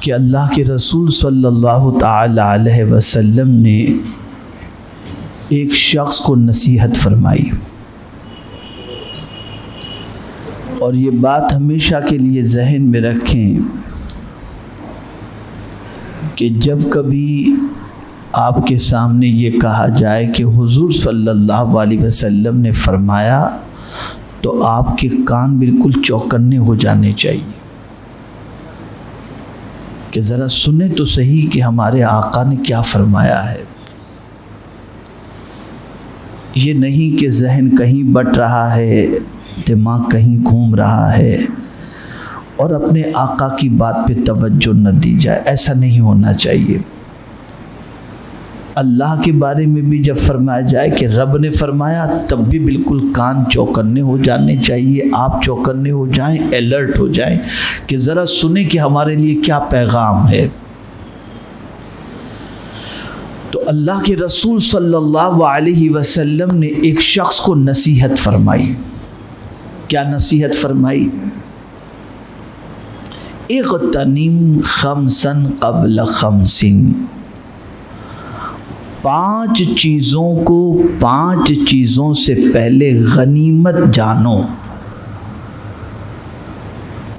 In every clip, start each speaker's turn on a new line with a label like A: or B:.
A: कि अल्लाह के रसूल सल्लल्लाहु ताला अलैहि वसल्लम ने एक शख्स को नसीहत फरमाई, और ये बात हमेशा के लिए जहन में रखें कि जब कभी आपके सामने ये कहा जाए कि हुजूर सल्लल्लाहु अलैहि वसल्लम ने फरमाया, तो आपके कान बिल्कुल चौकन्ने हो जाने चाहिए कि ज़रा सुने तो सही कि हमारे आका ने क्या फरमाया है। ये नहीं कि जहन कहीं बट रहा है, दिमाग कहीं घूम रहा है और अपने आका की बात पे तवज्जो न दी जाए, ऐसा नहीं होना चाहिए। अल्लाह के बारे में भी जब फरमाया जाए कि रब ने फरमाया, तब भी बिल्कुल कान चौकन्ने हो जाने चाहिए, आप चौकन्ने हो जाएं, अलर्ट हो जाएं कि ज़रा सुने कि हमारे लिए क्या पैगाम है। तो अल्लाह के रसूल सल्लल्लाहु अलैहि वसल्लम ने एक शख्स को नसीहत फरमाई। क्या नसीहत फरमाई? इग़तनिम खमसन क़ब्ल खमसिन, 5 चीज़ों को 5 चीज़ों से पहले गनीमत जानो।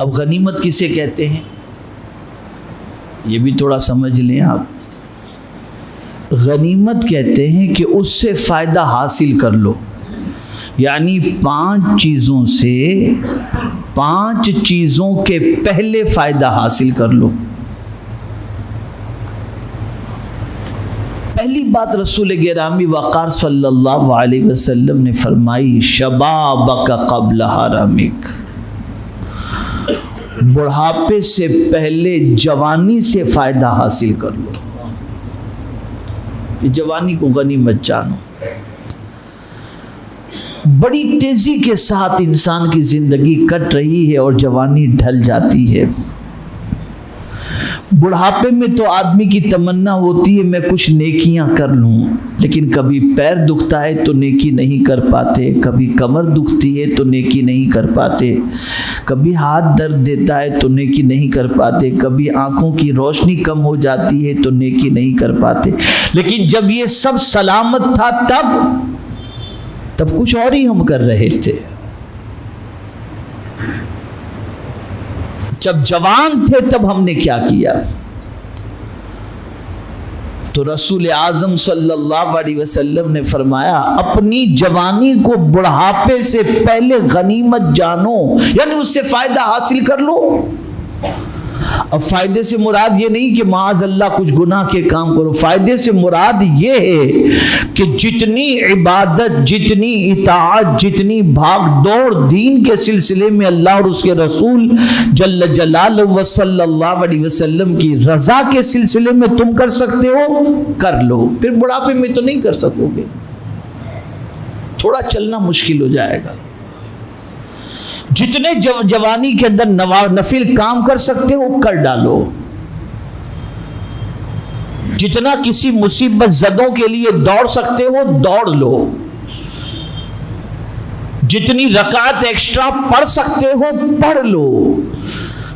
A: अब गनीमत किसे कहते हैं ये भी थोड़ा समझ लें आप। गनीमत कहते हैं कि उससे फ़ायदा हासिल कर लो, यानी 5 चीज़ों से 5 चीज़ों के पहले फ़ायदा हासिल कर लो। पहली बात रसूल गिरामी वक़ार सल्लल्लाहु अलैहि वसल्लम ने फरमाई, शबाबक क़ब्ल हरमिक, बुढ़ापे से पहले जवानी से फ़ायदा हासिल कर लो। कि जवानी को गनीमत जानो। बड़ी तेज़ी के साथ इंसान की ज़िंदगी कट रही है और जवानी ढल जाती है। बुढ़ापे में तो आदमी की तमन्ना होती है मैं कुछ नेकियां कर लूं, लेकिन कभी पैर दुखता है तो नेकी नहीं कर पाते, कभी कमर दुखती है तो नेकी नहीं कर पाते, कभी हाथ दर्द देता है तो नेकी नहीं कर पाते, कभी आंखों की रोशनी कम हो जाती है तो नेकी नहीं कर पाते। लेकिन जब ये सब सलामत था तब कुछ और ही हम कर रहे थे। जब जवान थे तब हमने क्या किया? तो रसूल आज़म सल्लल्लाहु अलैहि वसल्लम ने फरमाया, अपनी जवानी को बुढ़ापे से पहले गनीमत जानो, यानी उससे फायदा हासिल कर लो। अब फायदे से मुराद ये नहीं कि माज़ अल्लाह कुछ गुनाह के काम करो, फायदे से मुराद ये है कि जितनी इबादत, जितनी इताअत, जितनी भाग दौड़ दीन के सिलसिले में अल्लाह और उसके रसूल जल्ल जलालहु व सल्लल्लाहु अलैहि वसल्लम की रजा के सिलसिले में तुम कर सकते हो, कर लो। फिर बुढ़ापे में तो नहीं कर सकोगे, थोड़ा चलना मुश्किल हो जाएगा। जितने जवानी के अंदर नफिल काम कर सकते हो कर डालो, जितना किसी मुसीबत ज़दों के लिए दौड़ सकते हो दौड़ लो, जितनी रकात एक्स्ट्रा पढ़ सकते हो पढ़ लो,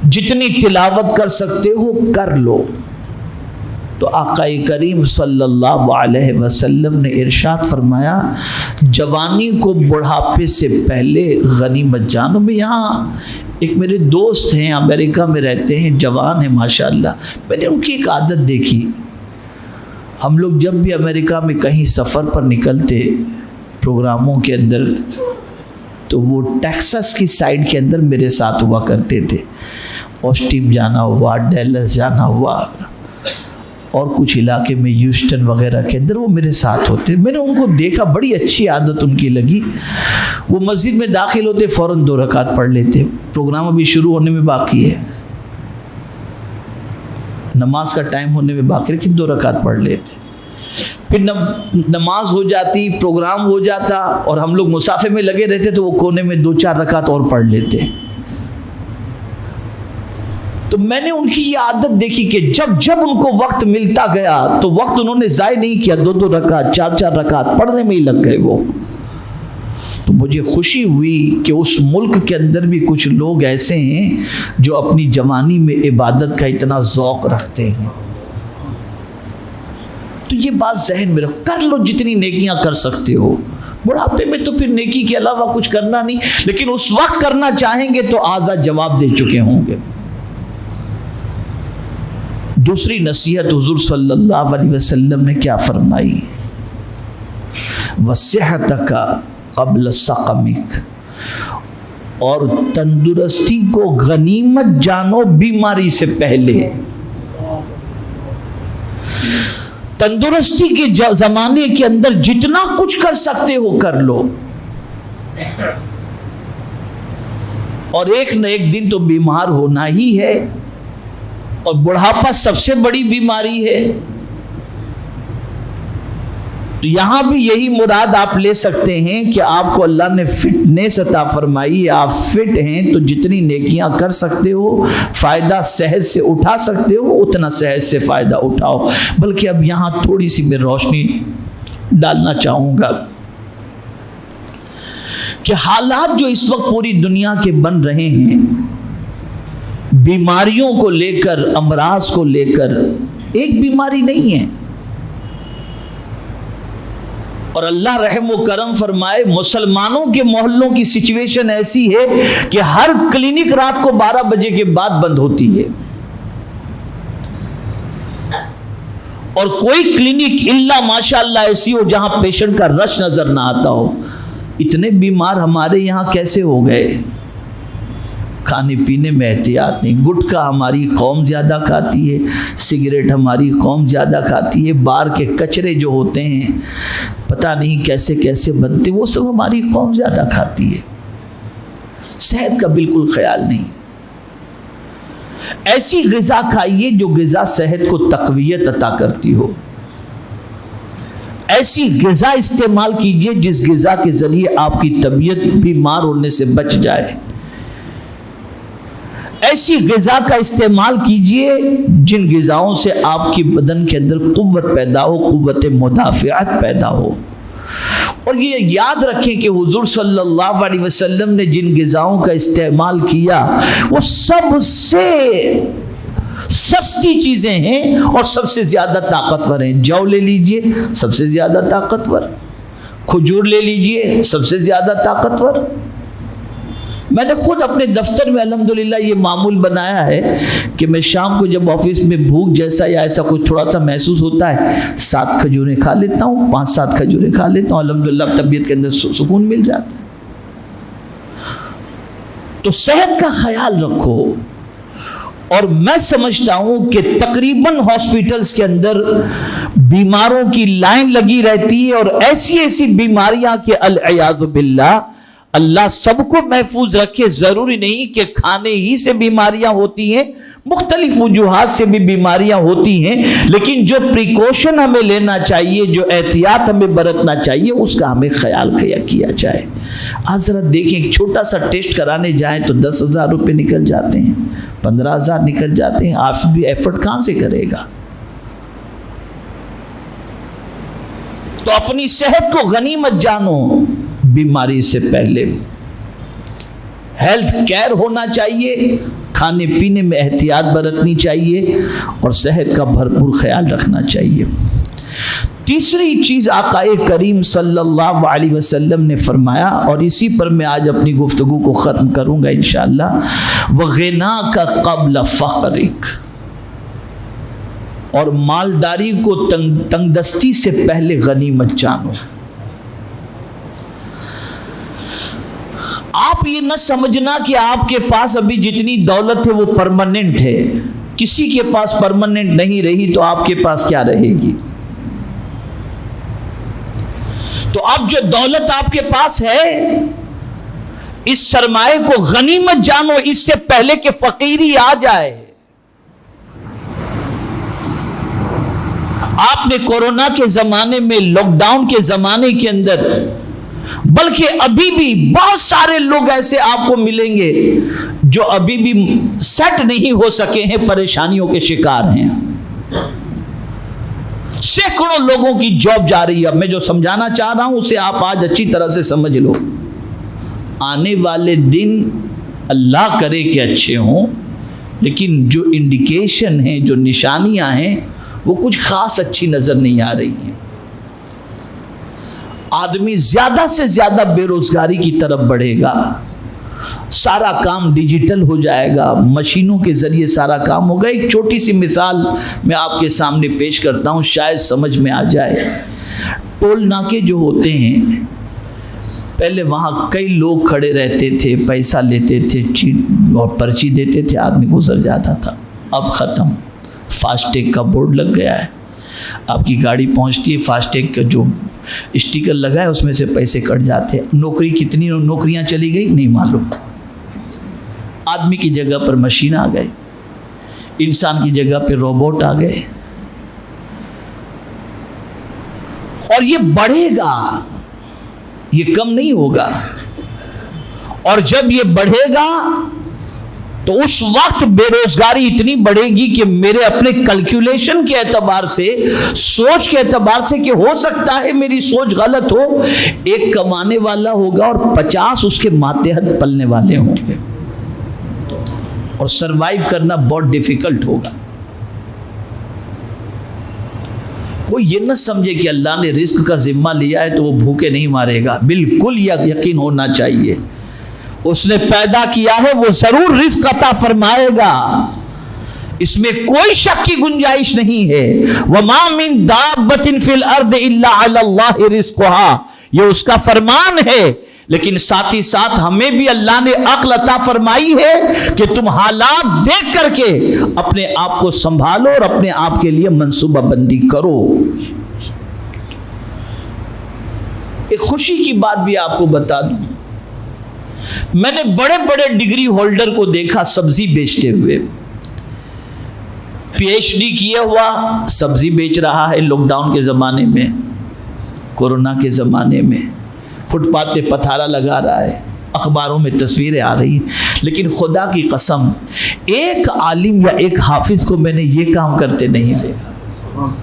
A: जितनी तिलावत कर सकते हो कर लो। तो आक़ा करीम सल्लल्लाहु अलैहि वसल्लम ने इरशाद फरमाया, जवानी को बुढ़ापे से पहले गनीमत जानो। मैं यहाँ एक मेरे दोस्त हैं, अमेरिका में रहते हैं, जवान हैं माशाअल्लाह। मैंने उनकी एक आदत देखी, हम लोग जब भी अमेरिका में कहीं सफ़र पर निकलते प्रोग्रामों के अंदर, तो वो टेक्सास की साइड के अंदर मेरे साथ हुआ करते थे। ऑस्टिन जाना हुआ, डैलस जाना हुआ, और कुछ इलाके में ह्यूस्टन वगैरह के अंदर वो मेरे साथ होते। मैंने उनको देखा, बड़ी अच्छी आदत उनकी लगी। वो मस्जिद में दाखिल होते फ़ौरन 2 रकात पढ़ लेते, प्रोग्राम अभी शुरू होने में बाकी है, नमाज का टाइम होने में बाकी, लेकिन 2 रकात पढ़ लेते। फिर नमाज हो जाती, प्रोग्राम हो जाता और हम लोग मुसाफे में लगे रहते, तो वो कोने में 2-4 रकात और पढ़ लेते। तो मैंने उनकी ये आदत देखी कि जब जब उनको वक्त मिलता गया तो वक्त उन्होंने ज़ाय नहीं किया, 2-2 रकात 4-4 रकात पढ़ने में ही लग गए वो। तो मुझे खुशी हुई कि उस मुल्क के अंदर भी कुछ लोग ऐसे हैं जो अपनी जवानी में इबादत का इतना ज़ौक़ रखते हैं। तो ये बात जहन में रखो, कर लो जितनी नेकियां कर सकते हो। बुढ़ापे में तो फिर नेकी के अलावा कुछ करना नहीं, लेकिन उस वक्त करना चाहेंगे तो आज़ाद जवाब दे चुके होंगे। दूसरी नसीहत हुज़ूर सल्लल्लाहु अलैहि वसल्लम ने क्या फरमाई, वसिहतका क़ब्ल सक़मिक, और तंदुरुस्ती को गनीमत जानो बीमारी से पहले। तंदुरुस्ती के ज़माने के अंदर जितना कुछ कर सकते हो कर लो, और एक न एक दिन तो बीमार होना ही है, और बुढ़ापा सबसे बड़ी बीमारी है। तो यहां भी यही मुराद आप ले सकते हैं कि आपको अल्लाह ने फिटनेस अता फरमाई, आप फिट हैं तो जितनी नेकियां कर सकते हो, फ़ायदा सेहत से उठा सकते हो, उतना सेहत से फ़ायदा उठाओ। बल्कि अब यहां थोड़ी सी मैं रोशनी डालना चाहूँगा कि हालात जो इस वक्त पूरी दुनिया के बन रहे हैं, बीमारियों को लेकर, अमराज को लेकर, एक बीमारी नहीं है। और अल्लाह रहम व करम फरमाए, मुसलमानों के मोहल्लों की सिचुएशन ऐसी है कि हर क्लिनिक रात को 12 बजे के बाद बंद होती है, और कोई क्लिनिक इल्ला माशाअल्लाह ऐसी हो जहां पेशेंट का रश नजर ना आता हो। इतने बीमार हमारे यहाँ कैसे हो गए? खाने पीने में एहतियात नहीं। गुटखा हमारी कौम ज़्यादा खाती है, सिगरेट हमारी कौम ज़्यादा खाती है, बाहर के कचरे जो होते हैं पता नहीं कैसे कैसे बनते, वो सब हमारी कौम ज़्यादा खाती है। सेहत का बिल्कुल ख्याल नहीं। ऐसी ग़िज़ा खाइए जो ग़िज़ा सेहत को तक़वियत अता करती हो। ऐसी ग़िज़ा इस्तेमाल कीजिए जिस ग़िज़ा के ज़रिए आपकी तबीयत बीमार होने से बच जाए। ऐसी ग़िज़ा का इस्तेमाल कीजिए जिन ग़िज़ाओं से आपकी बदन के अंदर क़ुव्वत पैदा हो, क़ुव्वत मुदाफ़िअत पैदा हो। और ये याद रखें कि हुज़ूर सल्लल्लाहु अलैहि वसल्लम ने जिन ग़िज़ाओं का इस्तेमाल किया वो सबसे सस्ती चीज़ें हैं और सबसे ज़्यादा ताकतवर हैं। जौ ले लीजिए, सबसे ज़्यादा ताकतवर। खजूर ले लीजिए, सबसे ज़्यादा ताकतवर। मैंने खुद अपने दफ्तर में अल्हम्दुलिल्लाह ये मामूल बनाया है कि मैं शाम को जब ऑफिस में भूख जैसा या ऐसा कुछ थोड़ा सा महसूस होता है, 7 खजूरें खा लेता हूँ, 5-7 खजूरें खा लेता हूँ, अल्हम्दुलिल्लाह तबीयत के अंदर सुकून मिल जाता है। तो सेहत का ख्याल रखो। और मैं समझता हूँ कि तकरीबन हॉस्पिटल्स के अंदर बीमारों की लाइन लगी रहती है, और ऐसी ऐसी बीमारियां कि अल-इयाज़ु बिल्लाह, अल्लाह सबको महफूज रखे। ज़रूरी नहीं कि खाने ही से बीमारियां होती हैं, मुख्तलिफ वजूहात से भी बीमारियां होती हैं, लेकिन जो प्रिकॉशन हमें लेना चाहिए, जो एहतियात हमें बरतना चाहिए, उसका हमें ख्याल किया जाए। आज ज़रा देखें, एक छोटा सा टेस्ट कराने जाएं तो 10,000 रुपये निकल जाते हैं, 15,000 निकल जाते हैं। आप भी एफर्ट कहाँ से करेगा? तो अपनी सेहत को गनीमत जानो बीमारी से पहले। हेल्थ केयर होना चाहिए, खाने पीने में एहतियात बरतनी चाहिए और सेहत का भरपूर ख्याल रखना चाहिए। तीसरी चीज़ आकाए करीम सल्लल्लाहु अलैहि वसल्लम ने फरमाया, और इसी पर मैं आज अपनी गुफ्तगू को ख़त्म करूँगा इंशाअल्लाह, वग़िनाका क़ब्ल फ़क़रिक, और मालदारी को तंगदस्ती से पहले गनीमत जानो। आप ये न समझना कि आपके पास अभी जितनी दौलत है वो परमानेंट है। किसी के पास परमानेंट नहीं रही तो आपके पास क्या रहेगी? तो अब जो दौलत आपके पास है, इस सरमाए को गनीमत जानो, इससे पहले कि फकीरी आ जाए। आपने कोरोना के जमाने में, लॉकडाउन के जमाने के अंदर, बल्कि अभी भी बहुत सारे लोग ऐसे आपको मिलेंगे जो अभी भी सेट नहीं हो सके हैं, परेशानियों के शिकार हैं। सैकड़ों लोगों की जॉब जा रही है। मैं जो समझाना चाह रहा हूं उसे आप आज अच्छी तरह से समझ लो। आने वाले दिन अल्लाह करे कि अच्छे हों, लेकिन जो इंडिकेशन है, जो निशानियां हैं, वो कुछ खास अच्छी नज़र नहीं आ रही हैं। आदमी ज़्यादा से ज़्यादा बेरोज़गारी की तरफ बढ़ेगा, सारा काम डिजिटल हो जाएगा, मशीनों के ज़रिए सारा काम होगा। एक छोटी सी मिसाल मैं आपके सामने पेश करता हूँ, शायद समझ में आ जाए। टोल नाके जो होते हैं, पहले वहाँ कई लोग खड़े रहते थे, पैसा लेते थे, चीट और पर्ची देते थे, आदमी गुजर जाता था। अब ख़त्म, फास्टैग का बोर्ड लग गया है, आपकी गाड़ी पहुँचती है, फास्टैग का जो स्टिकर लगा है उसमें से पैसे कट जाते हैं। नौकरी, कितनी नौकरियाँ चली गई नहीं मालूम। आदमी की जगह पर मशीन आ गए, इंसान की जगह पर रोबोट आ गए, और ये बढ़ेगा, ये कम नहीं होगा। और जब ये बढ़ेगा तो उस वक्त बेरोजगारी इतनी बढ़ेगी कि मेरे अपने कैलकुलेशन के एतबार से, सोच के एतबार से, कि हो सकता है मेरी सोच गलत हो, एक कमाने वाला होगा और 50 उसके मातहत पलने वाले होंगे, और सरवाइव करना बहुत डिफिकल्ट होगा। वो ये न समझे कि अल्लाह ने रिस्क का जिम्मा लिया है तो वो भूखे नहीं मारेगा। बिल्कुल यकीन होना चाहिए, उसने पैदा किया है, वो जरूर रिस्क अता फरमाएगा, इसमें कोई शक की गुंजाइश नहीं है। वमा मिन दाब्बतिन फिल अर्द इल्ला अलल्लाहि रिस्कुहा, ये उसका फरमान है। लेकिन साथ ही साथ हमें भी अल्लाह ने अक्ल अता फरमाई है कि तुम हालात देख करके अपने आप को संभालो और अपने आप के लिए मंसूबा बंदी करो। एक खुशी की बात भी आपको बता दूं, मैंने बड़े बड़े डिग्री होल्डर को देखा सब्जी बेचते हुए। पीएचडी किया हुआ सब्जी बेच रहा है लॉकडाउन के ज़माने में, कोरोना के ज़माने में, फुटपाथ पे पथारा लगा रहा है, अखबारों में तस्वीरें आ रही हैं। लेकिन खुदा की कसम, एक आलिम या एक हाफिज को मैंने ये काम करते नहीं देखा।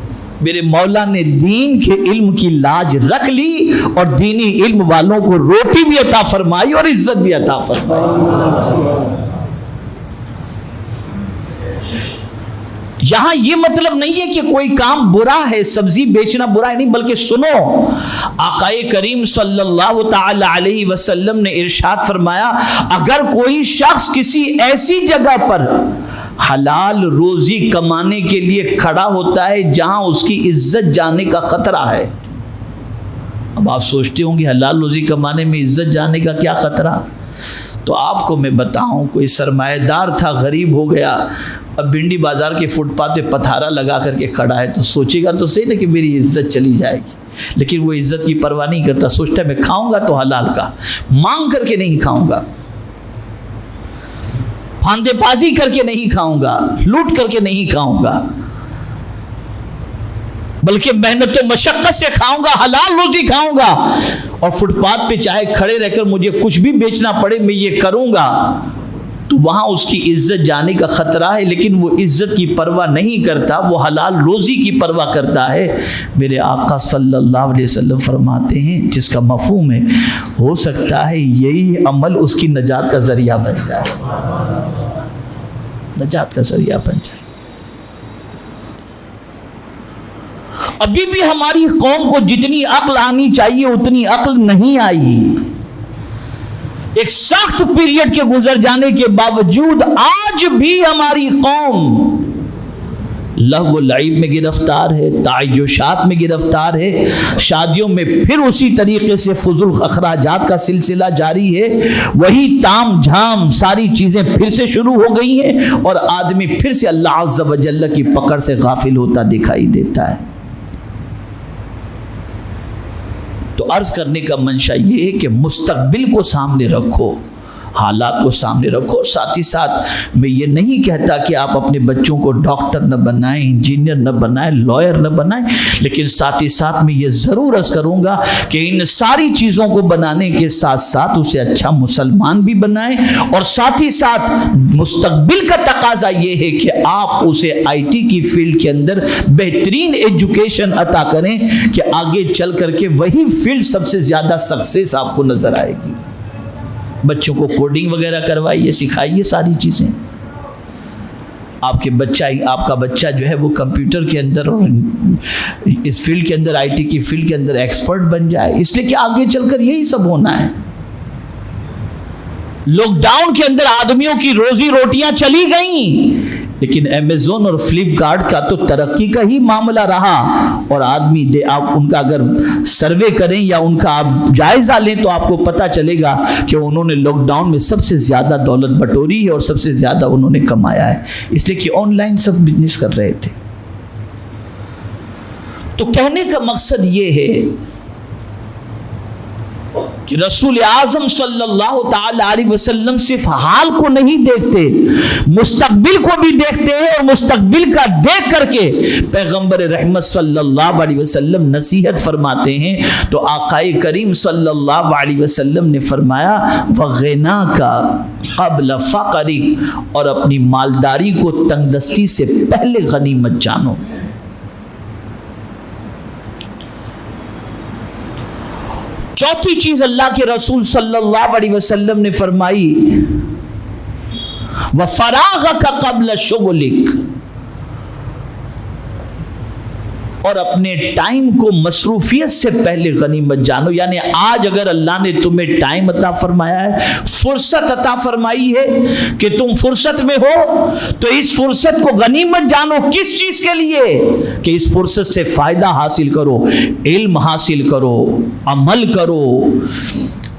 A: मेरे मौला ने दीन के इल्म की लाज रख ली और दीनी इल्म वालों को रोटी भी अता फरमाई और इज्जत भी अता फरमाई। यहां ये मतलब नहीं है कि कोई काम बुरा है, सब्जी बेचना बुरा है, नहीं, बल्कि सुनो, आकाए करीम सल्लल्लाहु ताला अलैहि वसल्लम ने इरशाद फरमाया, अगर कोई शख्स किसी ऐसी जगह पर हलाल रोजी कमाने के लिए खड़ा होता है जहां उसकी इज्जत जाने का खतरा है। अब आप सोचते होंगे हलाल रोजी कमाने में इज्जत जाने का क्या खतरा? तो आपको मैं बताऊं, कोई सरमाएदार था, गरीब हो गया, अब भिंडी बाजार के फुटपाथ पे पथारा लगा करके खड़ा है, तो सोचेगा तो सही ना कि मेरी इज्जत चली जाएगी, लेकिन वो इज्जत की परवाह नहीं करता। सोचता है मैं खाऊंगा तो हलाल का, मांग करके नहीं खाऊंगा, फांदेबाजी करके नहीं खाऊंगा, लूट करके नहीं खाऊंगा, बल्कि मेहनत और मशक्कत से खाऊंगा, हलाल रोटी खाऊंगा। और फुटपाथ पे चाहे खड़े रहकर मुझे कुछ भी बेचना पड़े, मैं ये करूंगा, तो वहां उसकी इज्जत जाने का खतरा है। लेकिन वो इज्जत की परवाह नहीं करता, वो हलाल रोजी की परवाह करता है। मेरे आका सल्लल्लाहु अलैहि वसल्लम फरमाते हैं, जिसका मफहूम है, हो सकता है यही अमल उसकी नजात का जरिया बन जाए, नजात का जरिया बन जाए। अभी भी हमारी कौम को जितनी अक्ल आनी चाहिए उतनी अक्ल नहीं आई। एक सख्त पीरियड के गुजर जाने के बावजूद आज भी हमारी कौम लहव लईब में गिरफ्तार है, ताय्युशात में गिरफ्तार है, शादियों में फिर उसी तरीके से फुजुल अखराजात का सिलसिला जारी है, वही ताम झाम सारी चीज़ें फिर से शुरू हो गई हैं और आदमी फिर से अल्लाह अज़्ज़ व जल्ल की पकड़ से गाफिल होता दिखाई देता है। तो अर्ज करने का मंशा ये है कि मुस्तकबिल को सामने रखो, हालात को सामने रखो। और साथ ही साथ मैं ये नहीं कहता कि आप अपने बच्चों को डॉक्टर न बनाएं, इंजीनियर न बनाएं, लॉयर न बनाएं, लेकिन साथ ही साथ मैं ये ज़रूर अर्ज करूँगा कि इन सारी चीज़ों को बनाने के साथ साथ उसे अच्छा मुसलमान भी बनाएं। और साथ ही साथ मुस्तकबिल का तकाजा ये है कि आप उसे IT की फील्ड के अंदर बेहतरीन एजुकेशन अता करें कि आगे चल करके वही फील्ड सबसे ज़्यादा सक्सेस आपको नज़र आएगी। बच्चों को कोडिंग वगैरह करवाइए, सिखाइए सारी चीज़ें। आपका बच्चा जो है वो कंप्यूटर के अंदर और इस फील्ड के अंदर, आईटी की फील्ड के अंदर एक्सपर्ट बन जाए, इसलिए कि आगे चलकर यही सब होना है। लॉकडाउन के अंदर आदमियों की रोजी रोटियां चली गईं, लेकिन अमेज़न और फ्लिपकार्ट का तो तरक्की का ही मामला रहा। और आदमी आप उनका अगर सर्वे करें या उनका आप जायजा लें तो आपको पता चलेगा कि उन्होंने लॉकडाउन में सबसे ज्यादा दौलत बटोरी है और सबसे ज्यादा उन्होंने कमाया है, इसलिए कि ऑनलाइन सब बिजनेस कर रहे थे। तो कहने का मकसद ये है कि रसूल आज़म सल्लल्लाहु ताला अलैहि वसल्लम सिर्फ हाल को नहीं देखते, मुस्तकबिल को भी देखते हैं, और मुस्तकबिल का देख करके पैगंबर रहमत सल्लल्लाहु अलैहि वसल्लम नसीहत फरमाते हैं। तो आकाए करीम सल्लल्लाहु अलैहि वसल्लम ने फरमाया वग़िना का क़ब्ल फ़क़रिक, और अपनी मालदारी को तंगदस्ती से पहले गनीमत जानो। चौथी चीज अल्लाह के रसूल सल्लल्लाहु अलैहि वसल्लम ने फरमाई व फराग़क क़ब्ल शुग़लिक, और अपने टाइम को मसरूफियत से पहले गनीमत जानो। यानी आज अगर अल्लाह ने तुम्हें टाइम अता फरमाया है, फुर्सत अता फरमाई है कि तुम फुर्सत में हो, तो इस फुर्सत को गनीमत जानो। किस चीज के लिए? कि इस फुर्सत से फायदा हासिल करो, इल्म हासिल करो, अमल करो,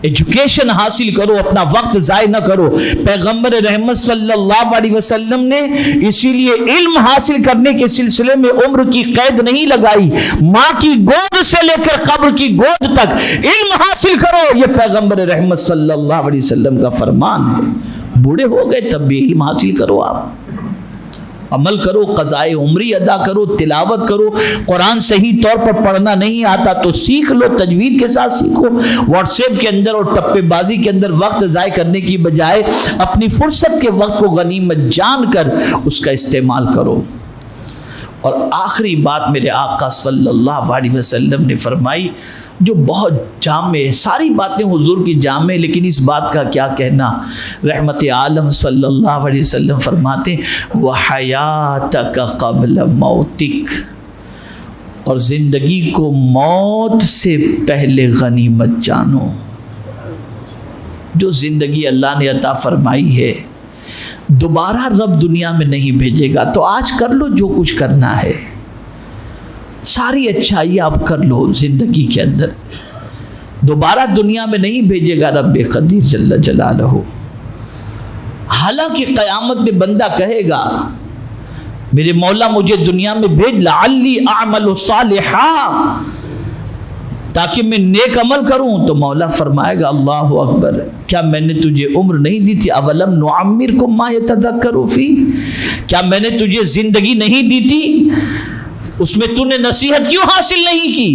A: एजुकेशन हासिल करो, अपना वक्त जाय न करो। पैगंबर रहमत सल्लल्लाहु अलैहि वसल्लम ने इसीलिए इल्म हासिल करने के सिलसिले में उम्र की कैद नहीं लगाई। माँ की गोद से लेकर कब्र की गोद तक इल्म हासिल करो, यह पैगंबर रहमत सल्लल्लाहु अलैहि वसल्लम का फरमान है। बूढ़े हो गए तब भी इल्म हासिल करो, आप अमल करो, क़ज़ाए उम्री अदा करो, तिलावत करो। कुरान सही तौर पर पढ़ना नहीं आता तो सीख लो, तजवीद के साथ सीखो। व्हाट्सएप के अंदर और टप्पेबाजी के अंदर वक्त ज़ाय करने की बजाय अपनी फुर्सत के वक्त को गनीमत जानकर उसका इस्तेमाल करो। और आखिरी बात मेरे आका सल्लल्लाहु अलैहि वसल्लम ने फरमाई, जो बहुत जामे है, सारी बातें हुजूर की जामे, लेकिन इस बात का क्या कहना। रहमत आलम सल्लल्लाहु अलैहि वसल्लम फरमाते व हयातक क़ब्ल मौतिक, और ज़िंदगी को मौत से पहले गनीमत जानो। जो ज़िंदगी अल्लाह ने अता फरमाई है, दोबारा रब दुनिया में नहीं भेजेगा, तो आज कर लो जो कुछ करना है, सारी अच्छाई आप कर लो जिंदगी के अंदर। दोबारा दुनिया में नहीं भेजेगा रब क़दीर जल्ल जलालहू। हालांकि क़यामत में बंदा कहेगा मेरे मौला मुझे दुनिया में भेज लअल्ली अअमलु सालिहा, ताकि मैं नेक अमल करूं। तो मौला फरमाएगा अल्लाहु अकबर, क्या मैंने तुझे उम्र नहीं दी थी? अवलम नुअम्मिरकुम मा यतज़क्करु फी, क्या मैंने तुझे जिंदगी नहीं दी थी? उसमें तूने नसीहत क्यों हासिल नहीं की?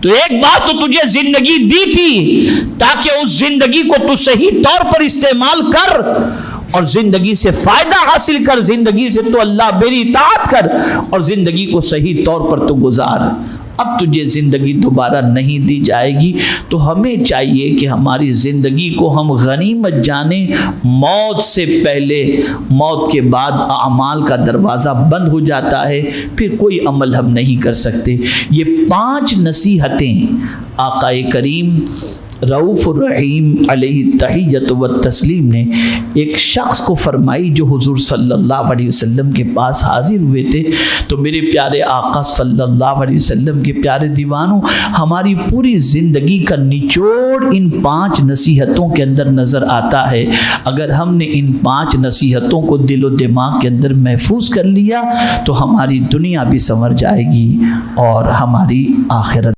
A: तो एक बार तो तुझे जिंदगी दी थी ताकि उस जिंदगी को तू सही तौर पर इस्तेमाल कर और जिंदगी से फायदा हासिल कर, जिंदगी से तो अल्लाह मेरी इताअत कर और जिंदगी को सही तौर पर तो गुजार। अब तुझे ज़िंदगी दोबारा नहीं दी जाएगी, तो हमें चाहिए कि हमारी ज़िंदगी को हम गनीमत जाने। मौत से पहले, मौत के बाद अमाल का दरवाज़ा बंद हो जाता है, फिर कोई अमल हम नहीं कर सकते। ये 5 नसीहतें आक़ाए करीम रऊफ़ुर रहीम अलैहि तहिय्यत व तस्लीम ने एक शख्स को फरमाई जो हुजूर सल्लल्लाहु अलैहि वसल्लम के पास हाजिर हुए थे। तो मेरे प्यारे आका सल्लल्लाहु अलैहि वसल्लम के प्यारे दीवानों, हमारी पूरी ज़िंदगी का निचोड़ इन 5 नसीहतों के अंदर नज़र आता है। अगर हमने इन 5 नसीहतों को दिलो दिमाग के अंदर महफूज कर लिया तो हमारी दुनिया भी संवर जाएगी और हमारी आखिरत